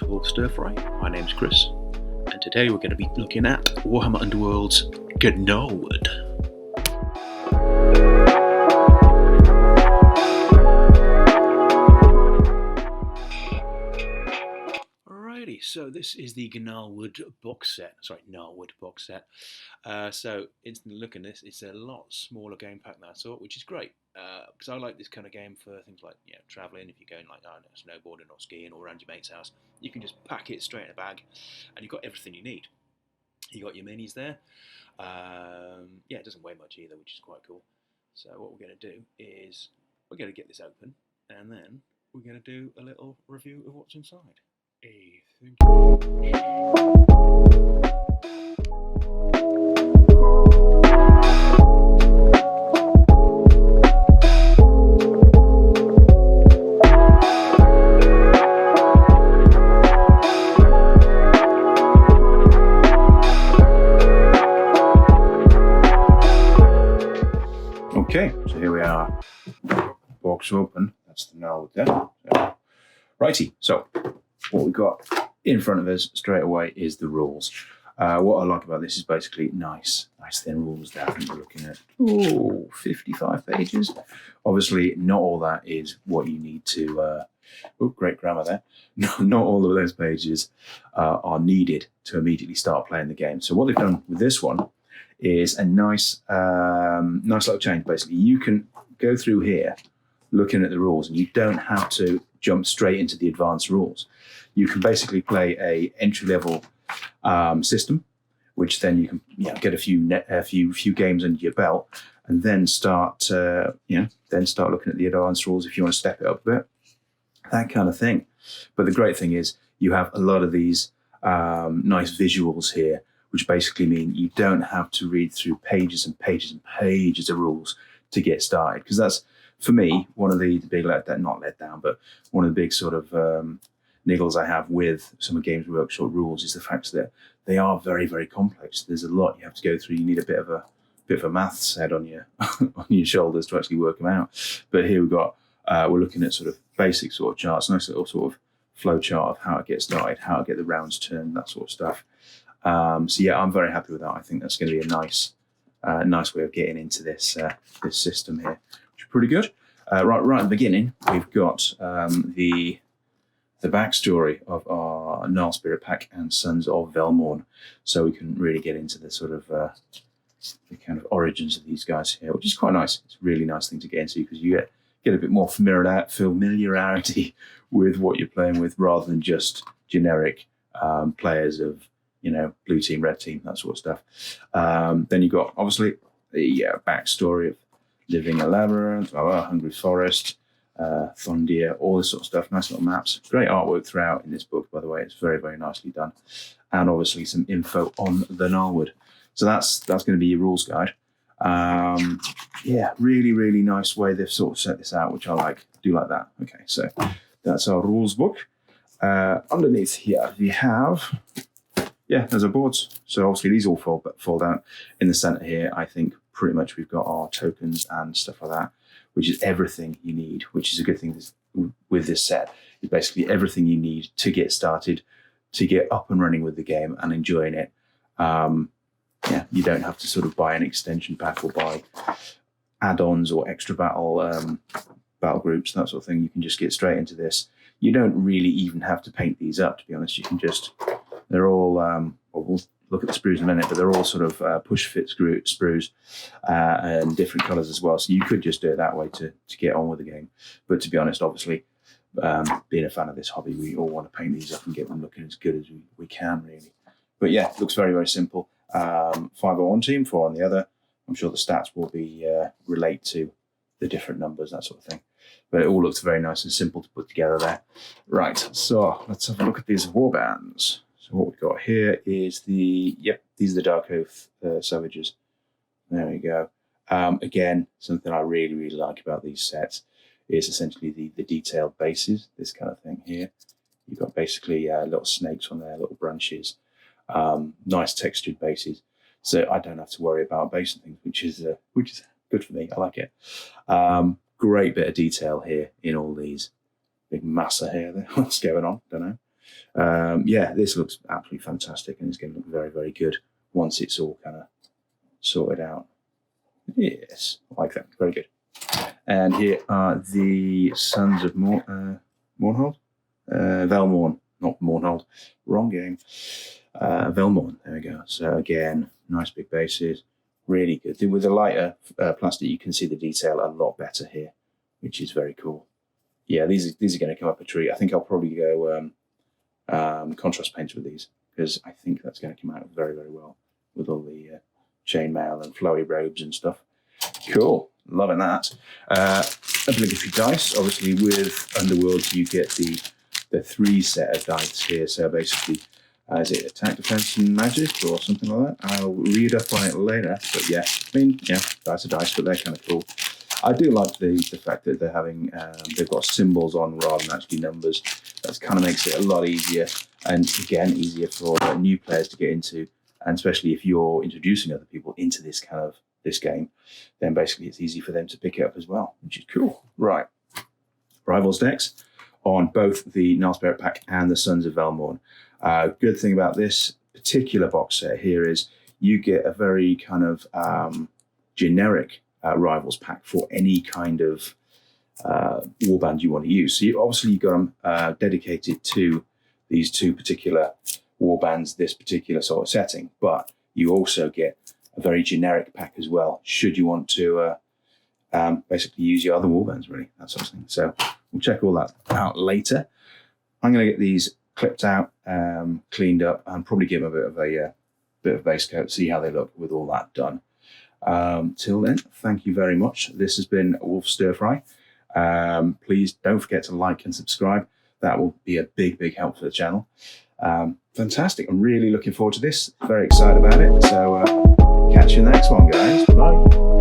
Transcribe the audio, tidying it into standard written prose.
Underworld Stir Fry. My name's Chris, and today we're going to be looking at Warhammer Underworlds Gnarlwood. Alrighty, so this is the Gnarlwood box set. Gnarlwood box set. So instantly looking at this, it's a lot smaller game pack than I thought, which is great. Because I like this kind of game for things like travelling. If you're going like snowboarding or skiing or around your mate's house, you can just pack it straight in a bag, and you've got everything you need. You got your minis there. It doesn't weigh much either, which is quite cool. So what we're going to do is we're going to get this open, and then we're going to do a little review of what's inside. Okay, so here we are. Box open. That's the Gnarlwood there. So, righty. So what we've got in front of us straight away is the rules. What I like about this is basically nice thin rules there. I think we're looking at 55 pages. Obviously, not all that is what you need to. Great grammar there. Not all of those pages are needed to immediately start playing the game. So what they've done with this one is a nice little change. Basically, you can go through here looking at the rules, and you don't have to jump straight into the advanced rules. You can basically play a entry-level system, which then you can get a few games under your belt, and then start looking at the advanced rules if you want to step it up a bit, that kind of thing. But the great thing is you have a lot of these nice visuals here, which basically mean you don't have to read through pages and pages and pages of rules to get started. Because that's, for me, one of the big one of the big sort of niggles I have with some of Games Workshop rules is the fact that they are very, very complex. There's a lot you have to go through. You need a bit of a maths head on your on your shoulders to actually work them out. But here we're looking at sort of basic sort of charts, nice little sort of flow chart of how to get started, how to get the rounds turned, that sort of stuff. I'm very happy with that. I think that's going to be a nice way of getting into this system here, which is pretty good. Right at the beginning, we've got the backstory of our Gnarl Spirit Pack and Sons of Velmorn, so we can really get into the sort of the kind of origins of these guys here, which is quite nice. It's a really nice thing to get into because you get a bit more familiarity with what you're playing with, rather than just generic players of blue team, red team, that sort of stuff. Then you've got obviously the backstory of Living a Labyrinth, Hungry Forest, Thondir, all this sort of stuff. Nice little maps. Great artwork throughout in this book, by the way. It's very, very nicely done. And obviously some info on the Gnarlwood. So that's going to be your rules guide. Really, really nice way they've sort of set this out, which I like. Do like that. Okay, so that's our rules book. Underneath here we have there's our boards. So obviously these all fold out. In the center here, I think pretty much we've got our tokens and stuff like that, which is everything you need, which is a good thing with this set. It's basically everything you need to get started, to get up and running with the game and enjoying it. You don't have to sort of buy an extension pack or buy add-ons or extra battle groups, that sort of thing. You can just get straight into this. You don't really even have to paint these up, to be honest. You can just, they're all, we'll look at the sprues in a minute, but they're all sort of push-fit sprues and different colours as well. So you could just do it that way to get on with the game. But to be honest, obviously, being a fan of this hobby, we all want to paint these up and get them looking as good as we can, really. But yeah, it looks very, very simple. 5 on one team, 4 on the other. I'm sure the stats will be relate to the different numbers, that sort of thing. But it all looks very nice and simple to put together there. Right, so let's have a look at these warbands. So what we've got here is these are the Dark Oath Savages. There we go. Again, something I really, really like about these sets is essentially the detailed bases, this kind of thing here. You've got basically little snakes on there, little branches, nice textured bases. So I don't have to worry about base and things, which is good for me. I like it. Great bit of detail here in all these. Big massa here. What's going on? Don't know. Yeah, this looks absolutely fantastic, and it's going to look very, very good once it's all kind of sorted out. Yes, I like that. Very good. And here are the Sons of Mornhold? Velmorn, not Mornhold. Wrong game. Velmorn, there we go. So again, nice big bases. Really good. With the lighter plastic, you can see the detail a lot better here, which is very cool. Yeah, these are going to come up a treat. I think I'll probably go contrast paints with these, because I think that's going to come out very, very well with all the chainmail and flowy robes and stuff. Cool, loving that. Obligatory dice. Obviously, with Underworlds, you get the 3 set of dice here. So basically, is it attack, defense, and magic, or something like that? I'll read up on it later. But yeah, I mean, yeah, dice are dice, but they're kind of cool. I do like the fact that they're having they've got symbols on rather than actually numbers. That kind of makes it a lot easier, and again, easier for new players to get into. And especially if you're introducing other people into this game, then basically it's easy for them to pick it up as well, which is cool. Right, Rivals decks on both the Gnarl Spirit pack and the Sons of Velmorn. Good thing about this particular box set here is you get a very kind of generic Rivals pack for any kind of warband you want to use. So you've got them dedicated to these 2 particular warbands, this particular sort of setting, but you also get a very generic pack as well, should you want to basically use your other warbands, really, that sort of thing. So we'll check all that out later. I'm going to get these clipped out, cleaned up, and probably give them a bit of base coat, see how they look with all that done. Till then, thank you very much. This has been Wolf Stir Fry. Please don't forget to like and subscribe. That will be a big, big help for the channel. Fantastic. I'm really looking forward to this. Very excited about it. So catch you in the next one, guys. Bye.